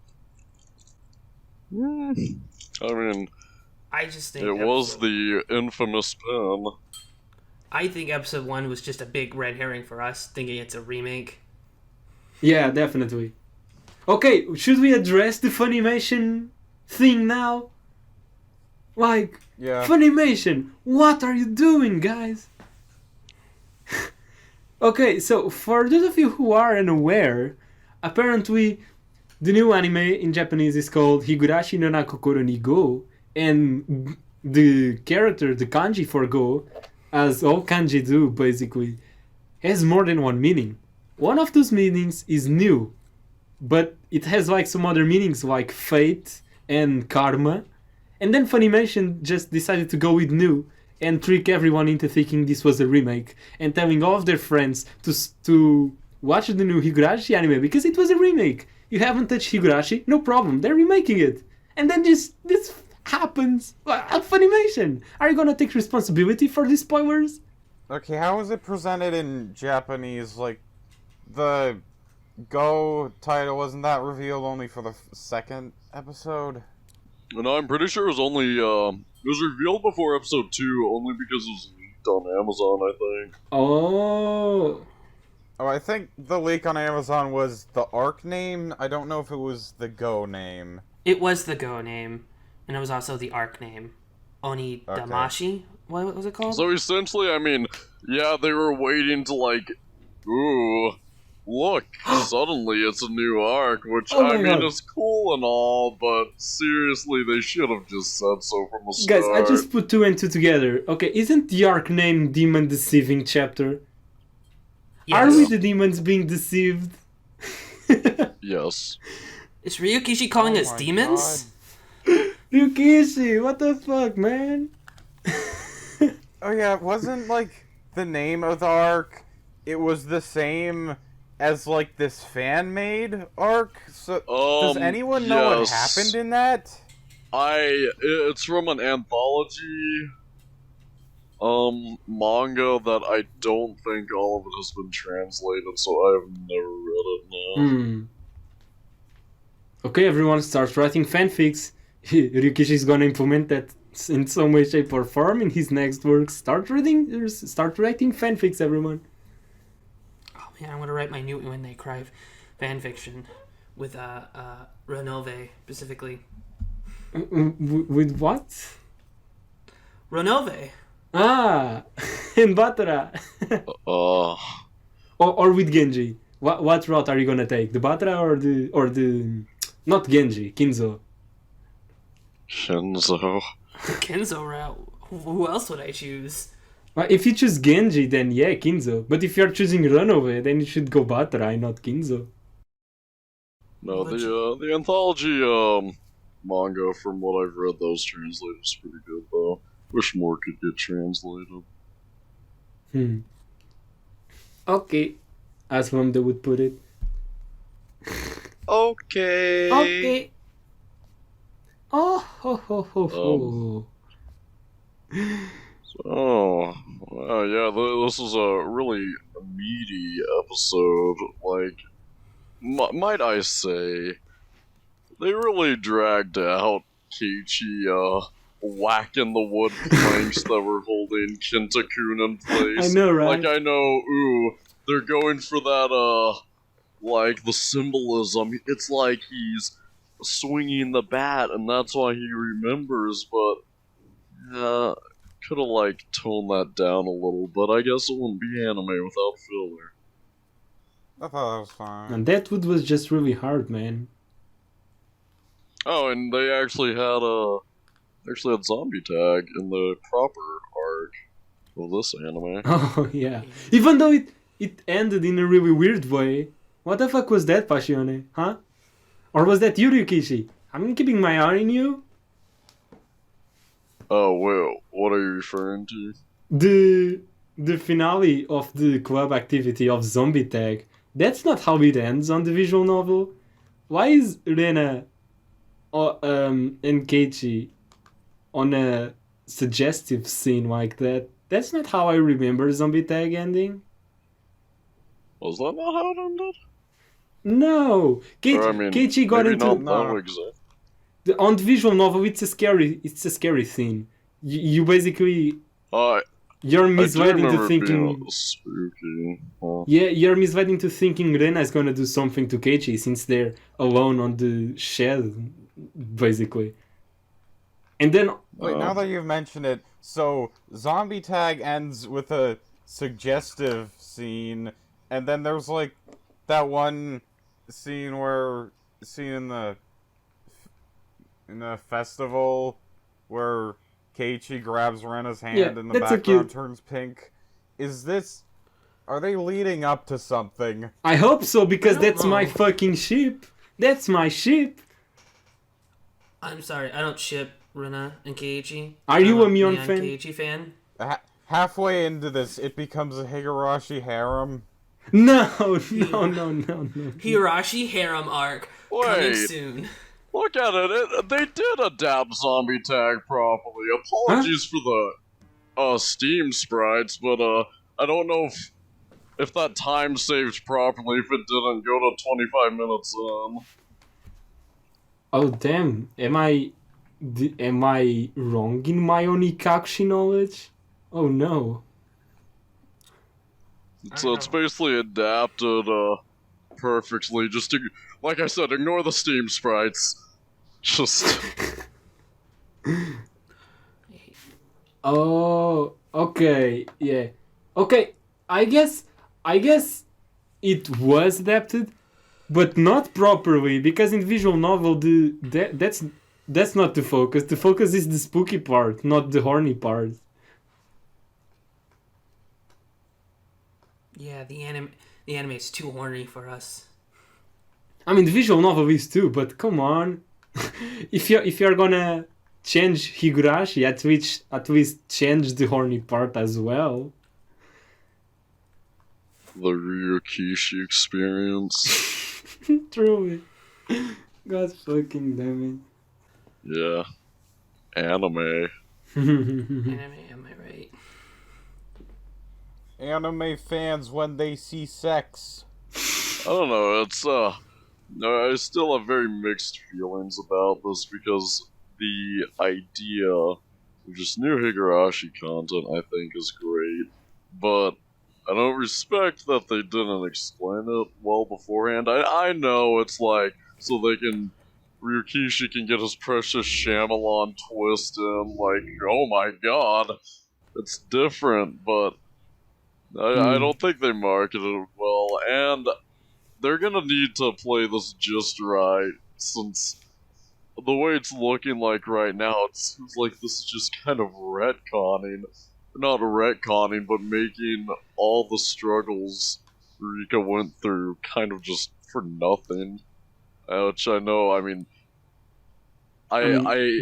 I mean, I just think it was the infamous pen. I think episode 1 was just a big red herring for us, thinking it's a remake. Yeah, definitely. Okay, should we address the Funimation thing now? Like, Yeah. Funimation, what are you doing, guys? Okay, so for those of you who are unaware, apparently the new anime in Japanese is called Higurashi no Nakokoro ni Go, and the character, the kanji for Go, as all kanji do basically, has more than one meaning. One of those meanings is new, but it has like some other meanings like fate and karma. And then Funimation just decided to go with new and trick everyone into thinking this was a remake and telling all of their friends to watch the new Higurashi anime because it was a remake. You haven't touched Higurashi? No problem, they're remaking it. And then just this happens. Funimation, are you gonna take responsibility for these spoilers? Okay, how is it presented in Japanese? Like, the Go title, wasn't that revealed only for the second episode? And I'm pretty sure it was only, it was revealed before episode 2 only because it was leaked on Amazon, I think. Oh. Oh, I think the leak on Amazon was the arc name. I don't know if it was the Go name. It was the Go name, and it was also the arc name. Oni Damashi? What was it called? So essentially, I mean, yeah, they were waiting to like, ooh, look, suddenly it's a new arc, which Oh my I mean God. is cool and all, but seriously, they should have just said so from the start. Guys, I just put 2 and 2 together. Okay, isn't the arc name Demon Deceiving Chapter? Yes. Are we the demons being deceived? Yes. Is Ryukishi calling Oh us my demons? Ryukishi, what the fuck, man? Oh yeah, it wasn't like the name of the arc. It was the same as like this fan-made arc. So does anyone know what yes. happened in that? It's from an anthology, manga that I don't think all of it has been translated, so I've never read it, no. Okay, everyone, start writing fanfics. Ryukishi's gonna implement that in some way, shape, or form in his next work. Start writing fanfics, everyone. Oh man, I'm gonna write my new When They Cry fanfiction with Renove specifically. With what? Renove. Ah, in Batra. or with Genji. What route are you gonna take? The Batra or the not Genji, Kinzo? Shinzo. Kenzo route. Who else would I choose? Well, if you choose Genji, then yeah, Kinzo. But if you're choosing Runaway, then you should go Batra, not Kinzo. No, the anthology, manga, from what I've read, those translated is pretty good, though. Wish more could get translated. Okay. As Mamda would put it. Okay. Okay. Oh, ho, ho, ho, ho. Oh, yeah, this is a really meaty episode. Like, might I say, they really dragged out Keiichi, whacking the wood planks that were holding Kinta-kun in place. I know, right? Like, I know, they're going for that, like, the symbolism. It's like he's swinging the bat, and that's why he remembers, but, could have, like, toned that down a little, but I guess it wouldn't be anime without filler. I thought that was fine. And that wood was just really hard, man. Oh, and they actually had zombie tag in the proper arc of this anime. Oh, yeah. Even though it ended in a really weird way. What the fuck was that, Passione? Huh? Or was that you, Ryukishi? I'm keeping my eye on you. Oh, well, what are you referring to? The finale of the club activity of Zombie Tag. That's not how it ends on the visual novel. Why is Rena and Keiichi on a suggestive scene like that? That's not how I remember Zombie Tag ending. Was that not how it ended? No, Keiichi got maybe into not that exact. on the visual novel. It's a scary scene. You basically you're misled into thinking. Spooky. Huh. Yeah, you're misled into thinking Rena is gonna do something to Keiichi since they're alone on the shed, basically. And then Wait, now that you've mentioned it, so Zombie Tag ends with a suggestive scene, and then there's like that one scene in the festival where Keiichi grabs Rena's hand and the background turns pink. Are they leading up to something? I hope so, because that's my fucking ship. That's my ship. I'm sorry, I don't ship Rena and Keiichi. Are you a Mion Mion fan? Keiichi fan? Halfway into this, it becomes a Higurashi harem. No. Higurashi harem arc coming soon. Look at it. They did adapt Zombie Tag properly. Apologies for the Steam sprites, but I don't know if that time saved properly if it didn't go to 25 minutes in. Oh damn! Am I wrong in my Onikakushi knowledge? Oh no! So it's basically adapted perfectly. Just to, like I said, ignore the Steam sprites. Just. Oh, okay, yeah, okay. I guess it was adapted, but not properly, because in visual novel that's not the focus. The focus is the spooky part, not the horny part. Yeah, the anime is too horny for us. I mean, the visual novel is too, but come on. if you're gonna change Higurashi, at least change the horny part as well. The Ryukishi experience. Truly. God fucking damn Yeah. Anime. it. Anime, am I right? Anime fans when they see sex. I don't know, it's, no, I still have very mixed feelings about this because the idea of just new Higurashi content, I think, is great, but I don't respect that they didn't explain it well beforehand. I know it's like, so Ryukishi can get his precious Shyamalan twist in, like, oh my god, it's different, but I don't think they marketed it well, and they're gonna need to play this just right, since the way it's looking like right now, it seems like this is just kind of retconning. Not retconning, but making all the struggles Rika went through kind of just for nothing. Which I know, I mean,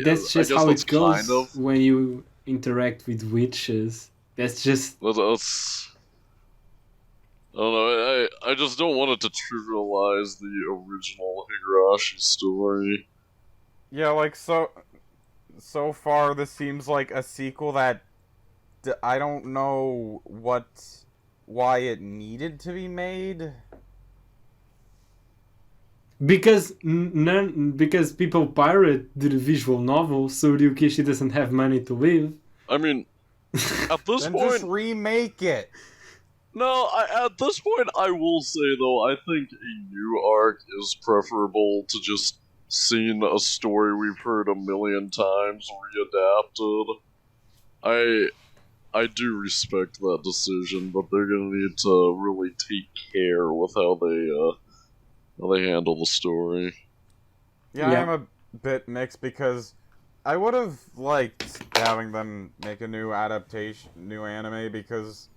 that's just how it goes kind of, when you interact with witches. That's just... That's... I don't know, I just don't want it to trivialize the original Higurashi story. Yeah, like, so far this seems like a sequel that I don't know why it needed to be made. because because people pirate the visual novel, so Ryukishi doesn't have money to live. I mean, at this Then point, just remake it. no. At this point, I will say though, I think a new arc is preferable to just seeing a story we've heard a million times readapted. I do respect that decision, but they're gonna need to really take care with how they handle the story. Yeah, Yeah. I'm a bit mixed because I would have liked having them make a new adaptation, new anime, because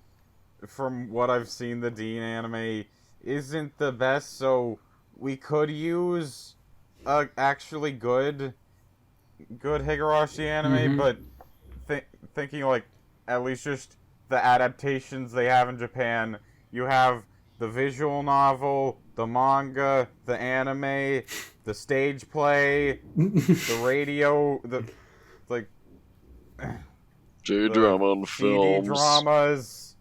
from what I've seen, the Dean anime isn't the best, so we could use a actually good Higurashi anime, Mhm. but thinking like at least just the adaptations they have in Japan, you have the visual novel, the manga, the anime, the stage play, the radio, the like J-drama and TV films. dramas.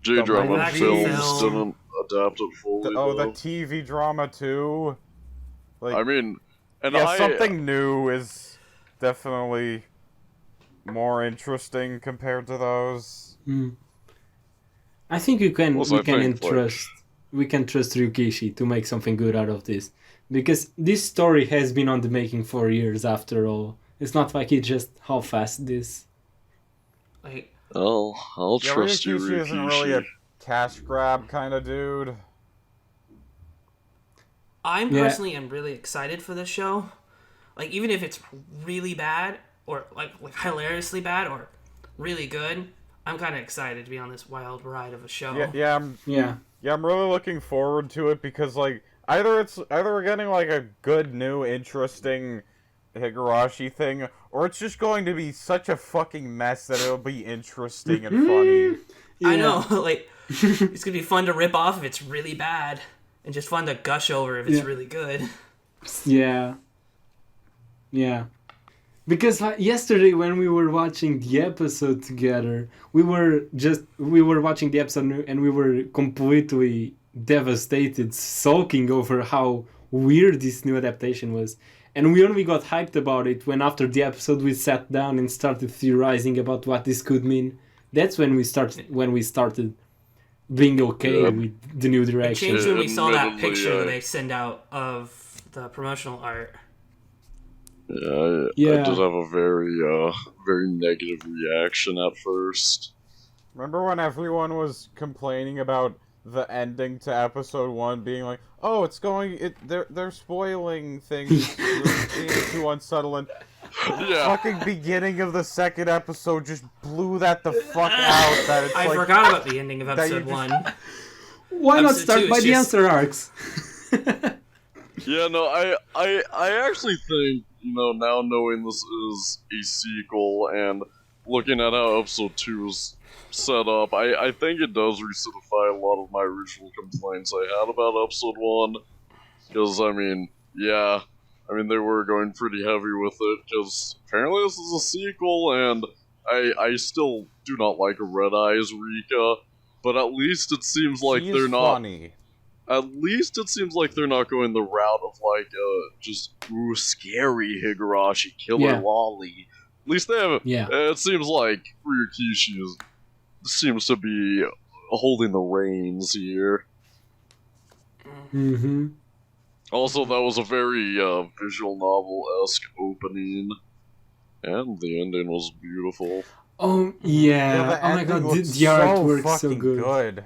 J-drama and live action films film. didn't adapt it fully. The though. TV drama too. Like, I mean, and yeah, I something new is definitely more interesting compared to those. I think we can Also, I think, we can trust Ryukishi to make something good out of this, because this story has been on the making for years. After all, it's not like he just half-assed this. Like, I'll Yeah, trust you, Ryukishi isn't really a cash grab kind of dude. I'm Yeah. personally am really excited for this show. Like, even if it's really bad or like hilariously bad or really good, I'm kind of excited to be on this wild ride of a show. Yeah, I'm really looking forward to it because like either we're getting like a good new interesting Higurashi thing, or it's just going to be such a fucking mess that it'll be interesting and funny. I know, like it's gonna be fun to rip off if it's really bad, and just fun to gush over if it's Yeah. really good. Yeah. Because yesterday when we were watching the episode together, we were watching the episode and we were completely devastated, sulking over how weird this new adaptation was. And we only got hyped about it when after the episode we sat down and started theorizing about what this could mean. That's when we started being okay Yeah. with the new It direction. changed when we saw that Admittedly, picture that they send out of the promotional art. I Yeah. did have a very negative reaction at first. Remember when everyone was complaining about the ending to episode 1 being like, "Oh, they're spoiling things, being too unsubtle," and Yeah, fucking beginning of the second episode just blew that the fuck out. That it's I like, forgot about the ending of that you episode just- 1. Why not Episode start two by is the just- answer arcs? yeah. No, I actually think, now knowing this is a sequel and looking at how episode 2 is set up, I think it does recidify a lot of my original complaints I had about episode 1. Because, they were going pretty heavy with it, because apparently this is a sequel, and I still do not like Red Eyes Rika, but at least it seems like she's they're not... funny. At least it seems like they're not going the route of, just, scary Higurashi, killer Yeah. lolly. At least they have... Yeah. It seems like Ryukishi seems to be holding the reins here. Mm-hmm. Also, that was a very visual novel-esque opening. And the ending was beautiful. Oh yeah! the Oh my ending god, the looks artwork's so fucking good.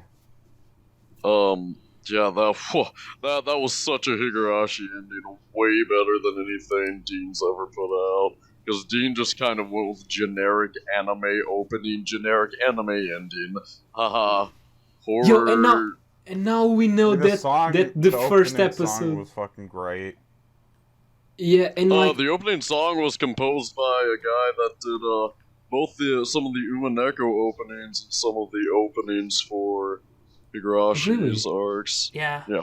Yeah, that was such a Higurashi ending, way better than anything Dean's ever put out. Because Dean just kind of went with generic anime opening, generic anime ending. Haha. Horror. Yo, and now we know The that song- the first opening song episode. was fucking great. Yeah, and like The opening song was composed by a guy that did both some of the Umineko openings and some of the openings for Higurashi's arcs. Yeah. Yeah.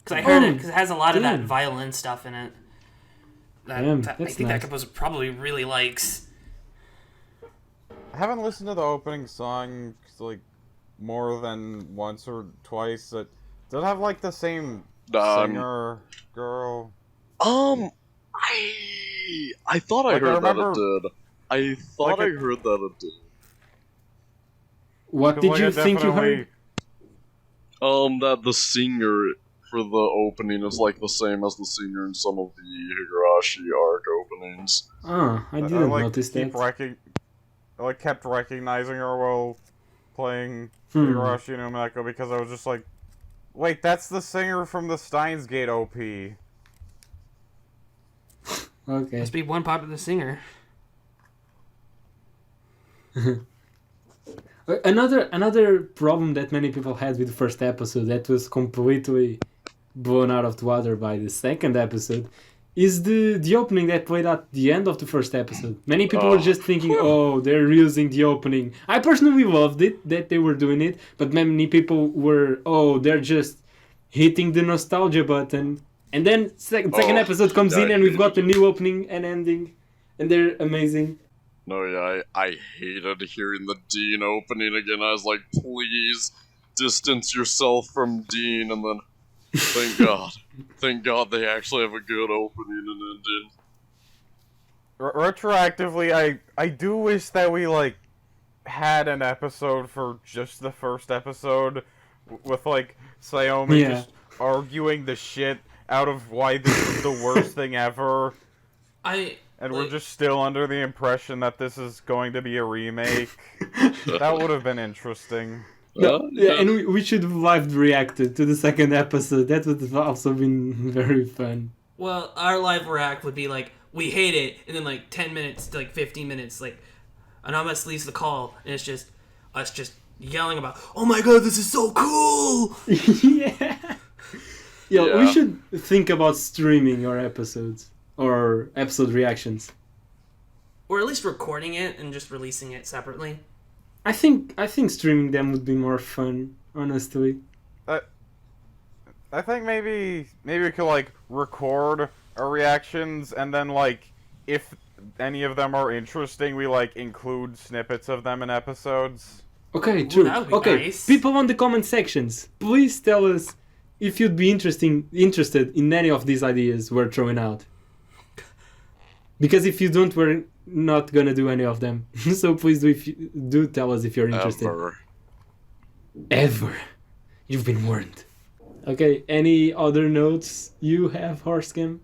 Because I heard it, because it has a lot of that damn. violin stuff in it. Damn, I that's think nice. that composer probably really likes. I haven't listened to the opening song like more than once or twice. It does have like the same singer girl. I thought I Like, I heard that remember- it did. I thought Like, I heard that it did. What 'Cause, did like, you I think you heard? definitely- That the singer for the opening is like the same as the singer in some of the Higurashi arc openings. Ah, I I, didn't like, notice that. I like kept recognizing her while playing Hmm. Higurashi and Umineko because I was just like, wait, that's the singer from the Steins Gate OP. Okay. Must be one popular singer. Another problem that many people had with the first episode that was completely blown out of the water by the second episode is the opening that played at the end of the first episode. Many people were just thinking, oh, they're reusing the opening. I personally loved it, that they were doing it, but many people were, oh, they're just hitting the nostalgia button. And then second episode comes in and we've got the new opening and ending, and they're amazing. No, yeah, I hated hearing the Dean opening again. I was like, please distance yourself from Dean, and then thank God they actually have a good opening and ending. Retroactively, I do wish that we, like, had an episode for just the first episode with, like, Sayomi Yeah. just arguing the shit out of why this is the worst thing ever. And we're just still under the impression that this is going to be a remake. That would have been interesting. Yeah, and we should have live reacted to the second episode. That would have also been very fun. Well, our live react would be like, we hate it, and then like 10 minutes to like 15 minutes, like, Anonymous leaves the call, and it's just us just yelling about, oh my god, this is so cool! Yeah. Yeah. We should think about streaming our episodes or episode reactions. Or at least recording it and just releasing it separately. I think streaming them would be more fun, honestly. I think maybe we could, like, record our reactions, and then, like, if any of them are interesting, we, like, include snippets of them in episodes. Okay, Ooh, true. that would be Okay, nice. people on the comment sections, please tell us if you'd be interested in any of these ideas we're throwing out. Because if you don't, we're not gonna do any of them. So please do tell us if you're interested. Ever. You've been warned. Okay, any other notes you have, Horsecam?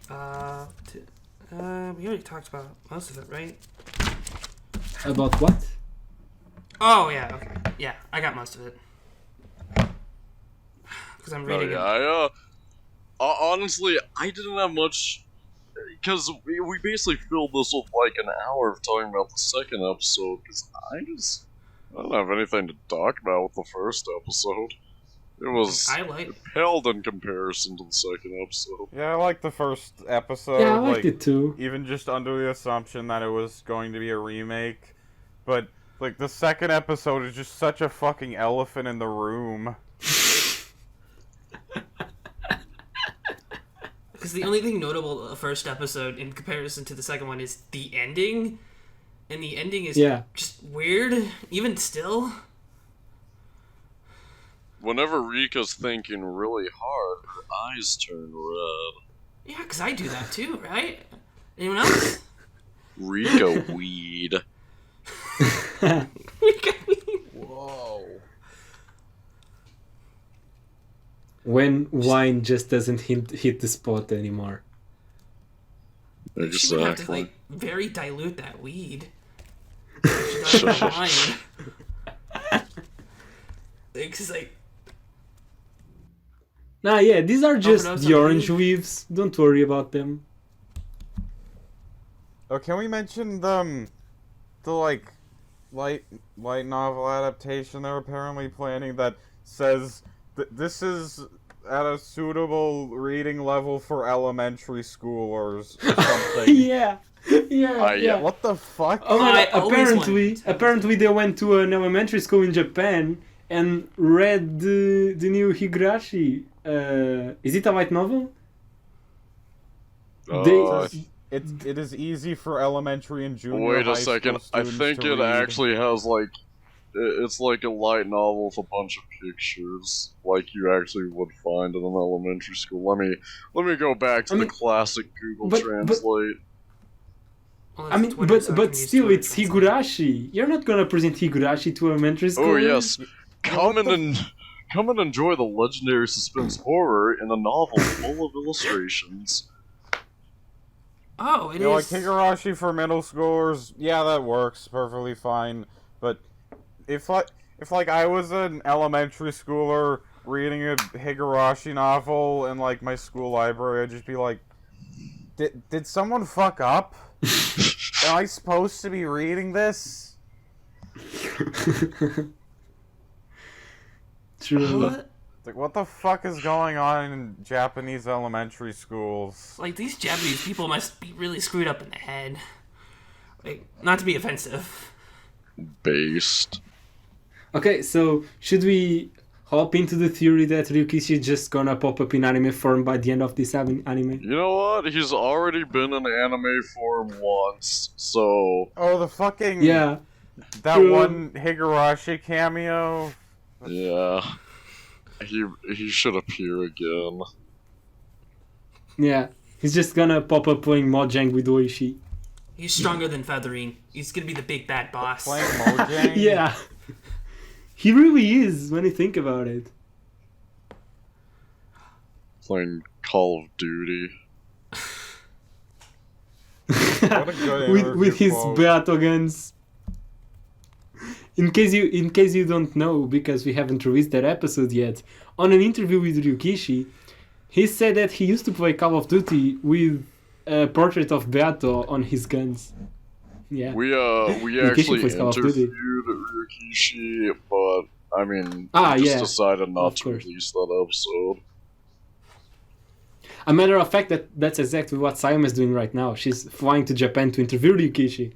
We already talked about most of it, right? About what? Oh, yeah, okay. Yeah, I got most of it. Because I'm reading it. Honestly, I didn't have much, because we basically filled this with like an hour of talking about the second episode, because I don't have anything to talk about with the first episode. It was it paled in comparison to the second episode. Yeah, I liked the first episode. Yeah, I liked it too. Even just under the assumption that it was going to be a remake. But, like, the second episode is just such a fucking elephant in the room. Because the only thing notable of the first episode in comparison to the second one is the ending. And the ending is just weird, even still. Whenever Rika's thinking really hard, her eyes turn red. Yeah, because I do that too, right? Anyone else? Rika weed. Whoa. When wine just doesn't hit the spot anymore. She would have to, like, very dilute that weed. She does that wine. Because, like... Nah, yeah, these are just the orange leaves. Don't worry about them. Oh, can we mention the like light novel adaptation they're apparently planning that says this is at a suitable reading level for elementary schoolers or something? Yeah. What the fuck? Oh my God, apparently they went to an elementary school in Japan and read the new Higurashi. Is it a light novel? It is easy for elementary and junior Wait high a second, school I students think to it read. actually has, like, it's like a light novel with a bunch of pictures, like you actually would find in an elementary school. Let me go back to the classic Google Translate. Well, I that's mean, Twitter, so I can but use still, Twitter it's Translate. Higurashi. You're not gonna present Higurashi to elementary school. Oh yes, come and enjoy the legendary suspense horror in a novel full of illustrations. Oh, it You know, like is. Higurashi for middle schoolers, yeah, that works perfectly fine. But if I was an elementary schooler reading a Higurashi novel in like my school library, I'd just be like, did someone fuck up? Am I supposed to be reading this? True. What? Like, what the fuck is going on in Japanese elementary schools? Like, these Japanese people must be really screwed up in the head. Like, not to be offensive. Based. Okay, so should we hop into the theory that Ryukishi is just gonna pop up in anime form by the end of this anime? You know what? He's already been in anime form once, so Oh, the fucking Yeah. that true. one Higurashi cameo. yeah. He should appear again. Yeah. He's just gonna pop up playing Mojang with Oishi. He's stronger than Featherine. He's gonna be the big bad boss. Playing Mojang? Yeah. He really is when you think about it. Playing Call of Duty. What a good with interview his quote. Beato guns. In case you don't know, because we haven't released that episode yet, on an interview with Ryukishi, he said that he used to play Call of Duty with a portrait of Beato on his guns. Yeah. We Ryukishi actually plays Call of Duty. interviewed Ryukishi, but I mean, Ah, we just yeah. decided not Of to course. release that episode. A matter of fact, that's exactly what Sayama is doing right now. She's flying to Japan to interview Ryukishi.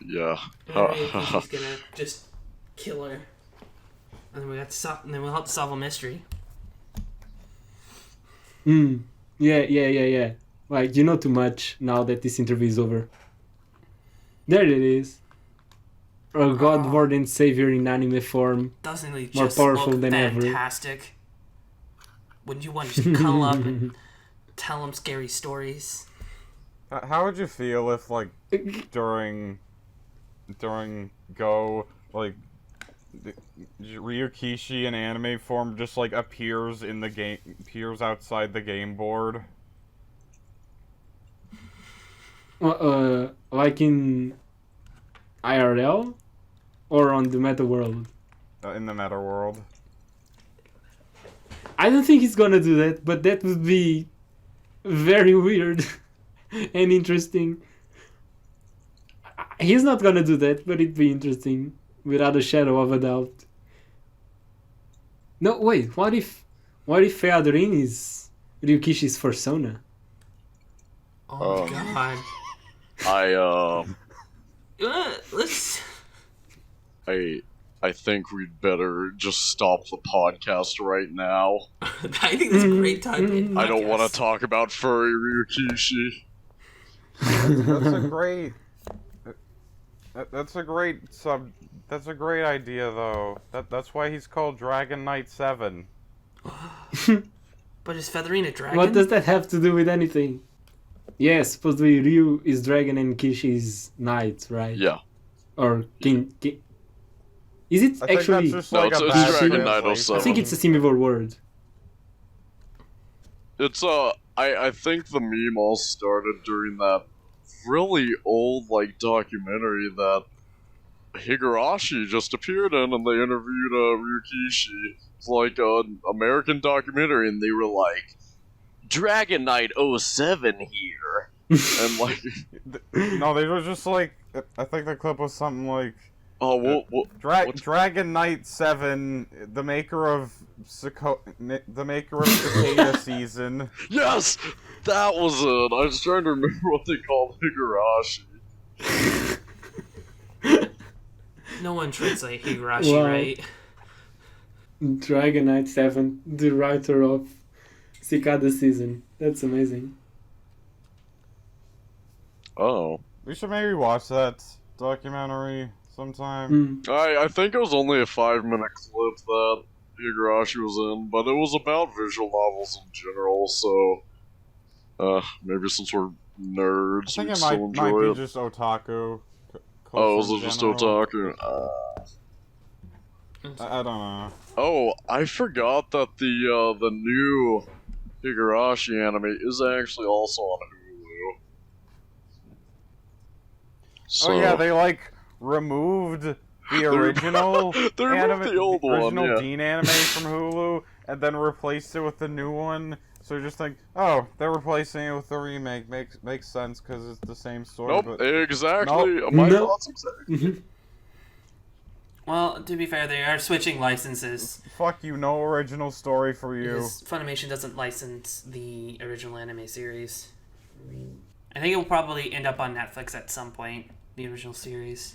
Yeah. Ryukishi's gonna just kill her. And then we'll have to solve a mystery. Yeah. Like, you know too much now that this interview is over. There it is. A god, Lord, and Savior in anime form. Doesn't he More just powerful look than ever. fantastic? Wouldn't you want to just cuddle up and tell him scary stories? How would you feel if, like, during Go, like, Ryukishi in anime form just, like, appears outside the game board? Like in IRL? Or on the meta world? In the meta world. I don't think he's gonna do that, but that would be very weird and interesting. He's not gonna do that, but it'd be interesting, without a shadow of a doubt. No, wait, what if Featherin is Ryukishi's persona? Oh Um, my I let's. I think we'd better just stop the podcast right now. I think that's a great time. to end I don't want podcast. to talk about furry Ryukishi. That's a great. That's a great idea, though. That's why he's called Dragon Knight 7. But is Featherine a dragon? What does that have to do with anything? Yeah, supposedly Ryu is dragon and Kishi is knight, right? Yeah. Or King. Is it I think actually? that's just No, like it's a Dragon bad Knight translation. I think it's a similar word. It's I think the meme all started during that really old like documentary that Higurashi just appeared in, and they interviewed Ryukishi. It's like an American documentary, and they were like, "Dragon Knight 07 here," and like, No, they were just like. I think the clip was something like. "Oh, what's- Dragon Knight 7, the maker of Cicada Season. yes, that was it." I was trying to remember what they called Higurashi. No one translate Higurashi, Wow. right? Dragon Knight 7, the writer of Cicada Season. That's amazing. Oh, We should maybe watch that documentary sometime. I think it was only a 5-minute clip that Higurashi was in, but it was about visual novels in general, so maybe since we're nerds, I we think it still might enjoy be it. just otaku. Oh, clips is in it just general. otaku? I don't know. Oh, I forgot that the new Higurashi anime is actually also on Hulu. So, Oh yeah, they like removed the original they removed the old one, original yeah. Dean anime from Hulu, and then replaced it with the new one. So you just think, oh, they're replacing it with the remake. Makes sense because it's the same story. Nope, But exactly. Nope. My No. thoughts exactly. Well, to be fair, they are switching licenses. fuck you, no original story for you. Because Funimation doesn't license the original anime series. I think it will probably end up on Netflix at some point, the original series.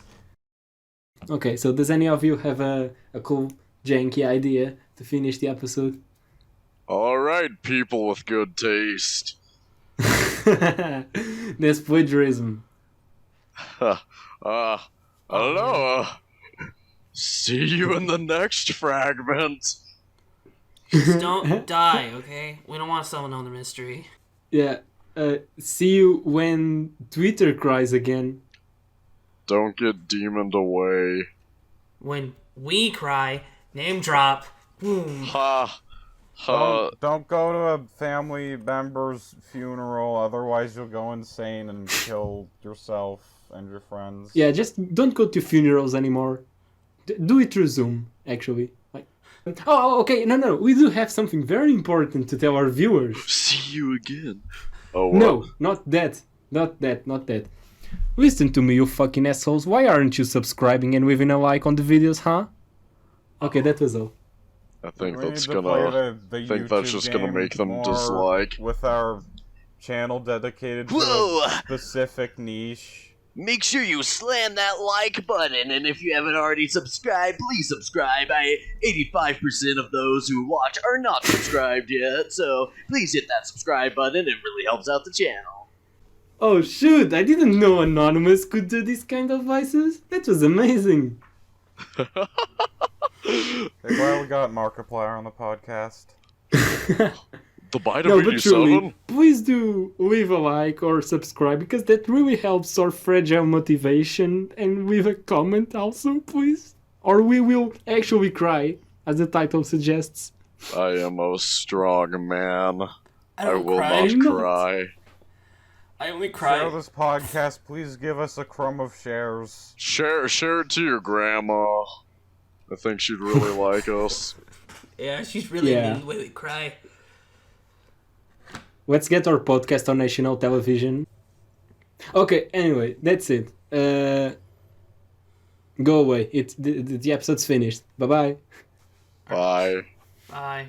Okay, so does any of you have a cool, janky idea to finish the episode? Alright, people with good taste. That's plagiarism. I don't know. See you in the next fragment. Just don't die, okay? We don't want to solve another mystery. Yeah. See you when Twitter cries again. Don't get demoned away. When we cry, name drop, boom. Ha. Ha. Don't go to a family member's funeral, otherwise you'll go insane and kill yourself and your friends. Yeah, just don't go to funerals anymore. Do it through Zoom, actually. Like, okay, no. We do have something very important to tell our viewers. See you again. Oh, what? No, not that. Not that. Listen to me, you fucking assholes. Why aren't you subscribing and leaving a like on the videos, huh? Okay, that was all. I think We that's need to play gonna. the think that's YouTube just gonna game make them more dislike. with our channel dedicated to Whoa! a specific niche. Make sure you slam that like button, and if you haven't already subscribed, please subscribe. 85% of those who watch are not subscribed yet, so please hit that subscribe button. It really helps out the channel. Oh shoot, I didn't know Anonymous could do this kind of voices. That was amazing. Hey, glad we got Markiplier on the podcast. The Bite No, of but truly, 87? please do leave a like or subscribe because that really helps our fragile motivation, and leave a comment also, please. Or we will actually cry, as the title suggests. I am a strong man. I will cry. not cry. I only Share cry. this podcast. Please give us a crumb of shares. Share it to your grandma. I think she'd really like us. Yeah, she's really Yeah. mean the way we cry. Let's get our podcast on national television. Okay, anyway, that's it. Go away. The episode's finished. Bye-bye. Bye. Bye.